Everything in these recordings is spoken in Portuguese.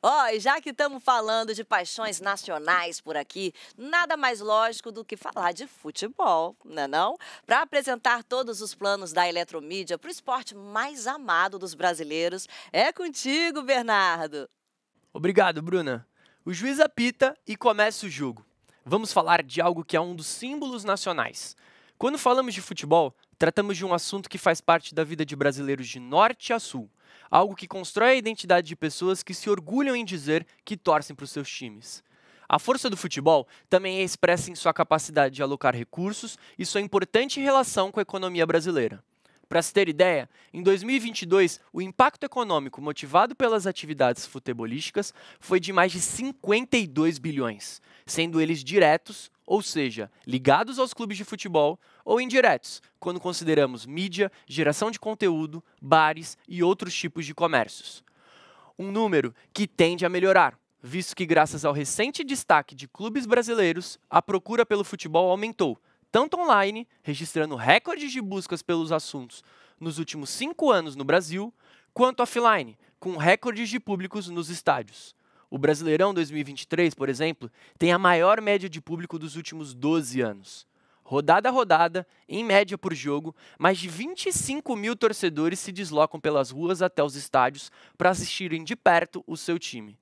Ó, e já que estamos falando de paixões nacionais por aqui, nada mais lógico do que falar de futebol, né não? Para apresentar todos os planos da Eletromídia para o esporte mais amado dos brasileiros, é contigo, Bernardo. Obrigado, Bruna. O juiz apita e começa o jogo. Vamos falar de algo que é um dos símbolos nacionais. Quando falamos de futebol, tratamos de um assunto que faz parte da vida de brasileiros de norte a sul. Algo que constrói a identidade de pessoas que se orgulham em dizer que torcem para os seus times. A força do futebol também é expressa em sua capacidade de alocar recursos e sua importante relação com a economia brasileira. Para se ter ideia, em 2022, o impacto econômico motivado pelas atividades futebolísticas foi de mais de 52 bilhões, sendo eles diretos, ou seja, ligados aos clubes de futebol, ou indiretos, quando consideramos mídia, geração de conteúdo, bares e outros tipos de comércios. Um número que tende a melhorar, visto que, graças ao recente destaque de clubes brasileiros, a procura pelo futebol aumentou, tanto online, registrando recordes de buscas pelos assuntos nos últimos 5 anos no Brasil, quanto offline, com recordes de públicos nos estádios. O Brasileirão 2023, por exemplo, tem a maior média de público dos últimos 12 anos. Rodada a rodada, em média por jogo, mais de 25 mil torcedores se deslocam pelas ruas até os estádios para assistirem de perto o seu time.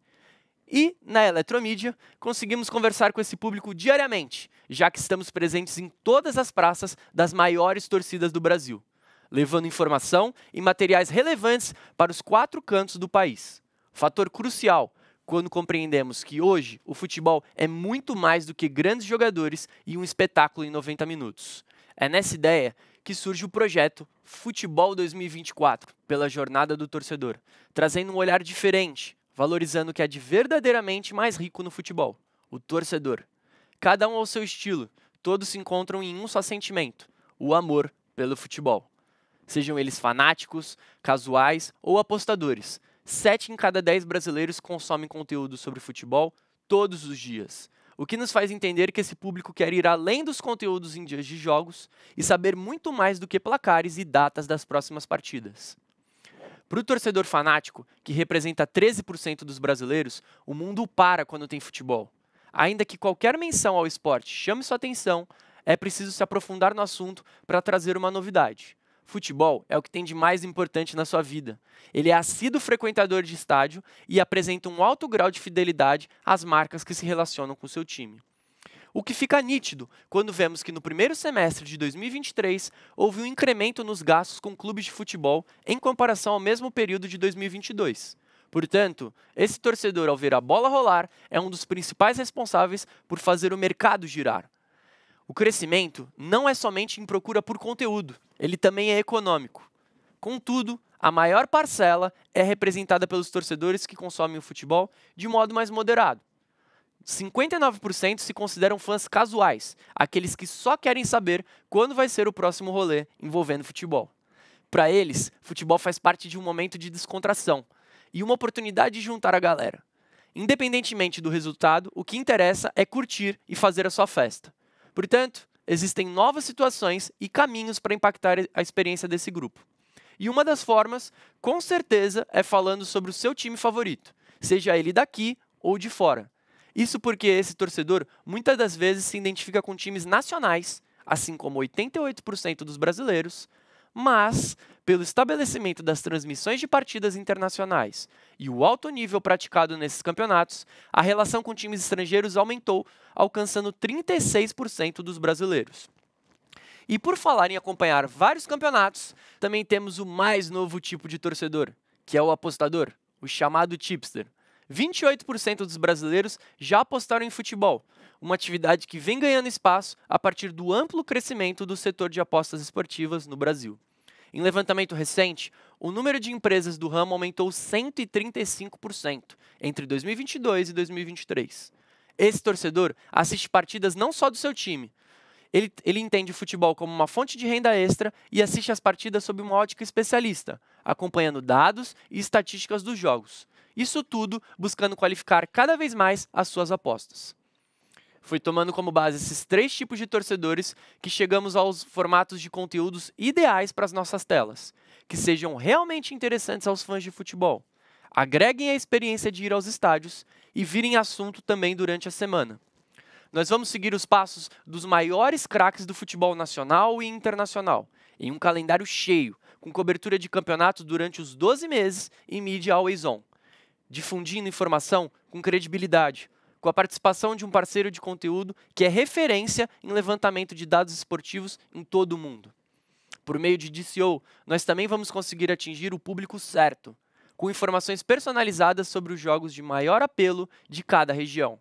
E, na Eletromídia, conseguimos conversar com esse público diariamente, já que estamos presentes em todas as praças das maiores torcidas do Brasil, levando informação e materiais relevantes para os 4 cantos do país. Fator crucial quando compreendemos que hoje o futebol é muito mais do que grandes jogadores e um espetáculo em 90 minutos. É nessa ideia que surge o projeto Futebol 2024, pela Jornada do Torcedor, trazendo um olhar diferente, valorizando o que é de verdadeiramente mais rico no futebol, o torcedor. Cada um ao seu estilo, todos se encontram em um só sentimento, o amor pelo futebol. Sejam eles fanáticos, casuais ou apostadores, 7 em cada 10 brasileiros consomem conteúdo sobre futebol todos os dias. O que nos faz entender que esse público quer ir além dos conteúdos em dias de jogos e saber muito mais do que placares e datas das próximas partidas. Para o torcedor fanático, que representa 13% dos brasileiros, o mundo para quando tem futebol. Ainda que qualquer menção ao esporte chame sua atenção, é preciso se aprofundar no assunto para trazer uma novidade. Futebol é o que tem de mais importante na sua vida. Ele é assíduo frequentador de estádio e apresenta um alto grau de fidelidade às marcas que se relacionam com seu time. O que fica nítido quando vemos que no primeiro semestre de 2023 houve um incremento nos gastos com clubes de futebol em comparação ao mesmo período de 2022. Portanto, esse torcedor, ao ver a bola rolar, é um dos principais responsáveis por fazer o mercado girar. O crescimento não é somente em procura por conteúdo, ele também é econômico. Contudo, a maior parcela é representada pelos torcedores que consomem o futebol de modo mais moderado. 59% se consideram fãs casuais, aqueles que só querem saber quando vai ser o próximo rolê envolvendo futebol. Para eles, futebol faz parte de um momento de descontração e uma oportunidade de juntar a galera. Independentemente do resultado, o que interessa é curtir e fazer a sua festa. Portanto, existem novas situações e caminhos para impactar a experiência desse grupo. E uma das formas, com certeza, é falando sobre o seu time favorito, seja ele daqui ou de fora. Isso porque esse torcedor muitas das vezes se identifica com times nacionais, assim como 88% dos brasileiros, mas, pelo estabelecimento das transmissões de partidas internacionais e o alto nível praticado nesses campeonatos, a relação com times estrangeiros aumentou, alcançando 36% dos brasileiros. E por falar em acompanhar vários campeonatos, também temos o mais novo tipo de torcedor, que é o apostador, o chamado tipster. 28% dos brasileiros já apostaram em futebol, uma atividade que vem ganhando espaço a partir do amplo crescimento do setor de apostas esportivas no Brasil. Em levantamento recente, o número de empresas do ramo aumentou 135% entre 2022 e 2023. Esse torcedor assiste partidas não só do seu time. Ele entende o futebol como uma fonte de renda extra e assiste as partidas sob uma ótica especialista, acompanhando dados e estatísticas dos jogos. Isso tudo buscando qualificar cada vez mais as suas apostas. Foi tomando como base esses 3 tipos de torcedores que chegamos aos formatos de conteúdos ideais para as nossas telas, que sejam realmente interessantes aos fãs de futebol. agreguem a experiência de ir aos estádios e virem assunto também durante a semana. Nós vamos seguir os passos dos maiores craques do futebol nacional e internacional, em um calendário cheio, com cobertura de campeonatos durante os 12 meses e mídia always on, difundindo informação com credibilidade, com a participação de um parceiro de conteúdo que é referência em levantamento de dados esportivos em todo o mundo. Por meio de DCO, nós também vamos conseguir atingir o público certo, com informações personalizadas sobre os jogos de maior apelo de cada região.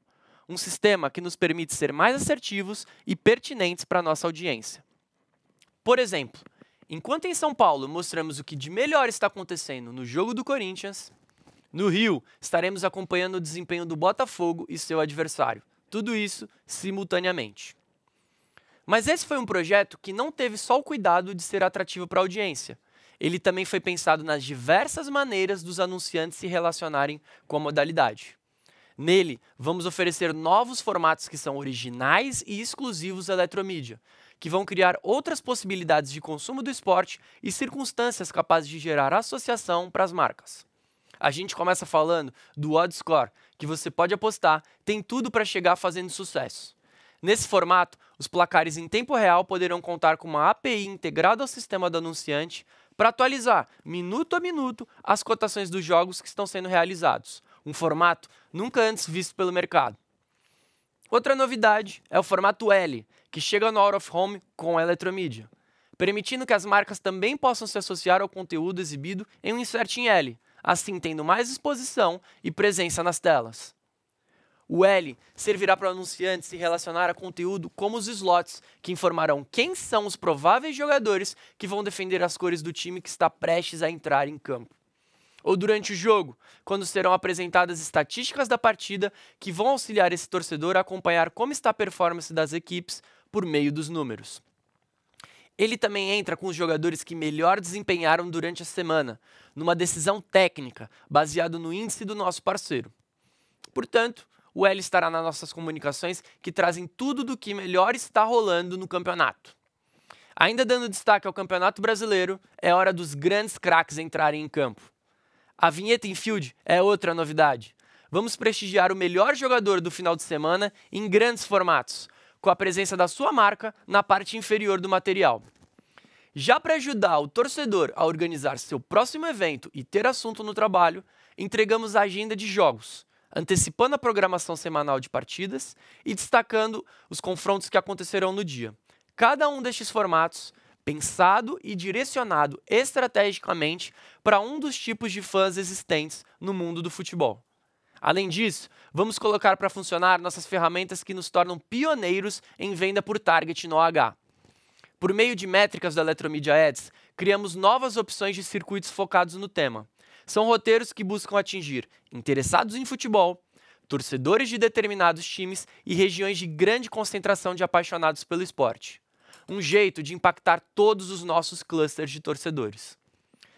Um sistema que nos permite ser mais assertivos e pertinentes para a nossa audiência. Por exemplo, enquanto em São Paulo mostramos o que de melhor está acontecendo no jogo do Corinthians, no Rio estaremos acompanhando o desempenho do Botafogo e seu adversário. Tudo isso simultaneamente. Mas esse foi um projeto que não teve só o cuidado de ser atrativo para a audiência. Ele também foi pensado nas diversas maneiras dos anunciantes se relacionarem com a modalidade. Nele, vamos oferecer novos formatos que são originais e exclusivos da Eletromídia, que vão criar outras possibilidades de consumo do esporte e circunstâncias capazes de gerar associação para as marcas. A gente começa falando do OddScore, que você pode apostar, tem tudo para chegar fazendo sucesso. Nesse formato, os placares em tempo real poderão contar com uma API integrada ao sistema do anunciante para atualizar, minuto a minuto, as cotações dos jogos que estão sendo realizados. Um formato nunca antes visto pelo mercado. Outra novidade é o formato L, que chega no Out of Home com a Eletromídia, permitindo que as marcas também possam se associar ao conteúdo exibido em um insert em L, assim tendo mais exposição e presença nas telas. O L servirá para o anunciante se relacionar a conteúdo como os slots, que informarão quem são os prováveis jogadores que vão defender as cores do time que está prestes a entrar em campo. Ou durante o jogo, quando serão apresentadas estatísticas da partida que vão auxiliar esse torcedor a acompanhar como está a performance das equipes por meio dos números. Ele também entra com os jogadores que melhor desempenharam durante a semana, numa decisão técnica, baseado no índice do nosso parceiro. Portanto, o L estará nas nossas comunicações que trazem tudo do que melhor está rolando no campeonato. Ainda dando destaque ao Campeonato Brasileiro, é hora dos grandes craques entrarem em campo. A vinheta Infield é outra novidade. Vamos prestigiar o melhor jogador do final de semana em grandes formatos, com a presença da sua marca na parte inferior do material. Já para ajudar o torcedor a organizar seu próximo evento e ter assunto no trabalho, entregamos a agenda de jogos, antecipando a programação semanal de partidas e destacando os confrontos que acontecerão no dia. Cada um destes formatos pensado e direcionado estrategicamente para um dos tipos de fãs existentes no mundo do futebol. Além disso, vamos colocar para funcionar nossas ferramentas que nos tornam pioneiros em venda por target no OH. Por meio de métricas da Eletromídia Ads, criamos novas opções de circuitos focados no tema. São roteiros que buscam atingir interessados em futebol, torcedores de determinados times e regiões de grande concentração de apaixonados pelo esporte. Um jeito de impactar todos os nossos clusters de torcedores.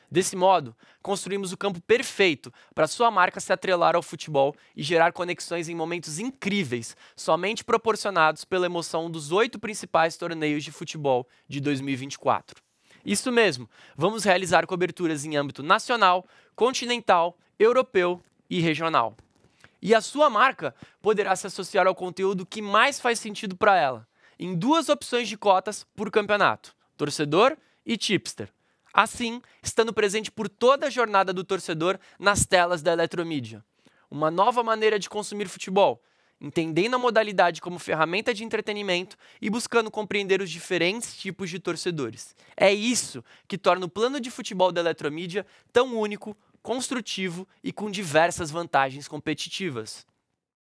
Desse modo, construímos o campo perfeito para sua marca se atrelar ao futebol e gerar conexões em momentos incríveis, somente proporcionados pela emoção dos 8 principais torneios de futebol de 2024. Isso mesmo, vamos realizar coberturas em âmbito nacional, continental, europeu e regional. E a sua marca poderá se associar ao conteúdo que mais faz sentido para ela, em 2 opções de cotas por campeonato, torcedor e tipster. Assim, estando presente por toda a jornada do torcedor nas telas da Eletromídia. Uma nova maneira de consumir futebol, entendendo a modalidade como ferramenta de entretenimento e buscando compreender os diferentes tipos de torcedores. É isso que torna o plano de futebol da Eletromídia tão único, construtivo e com diversas vantagens competitivas.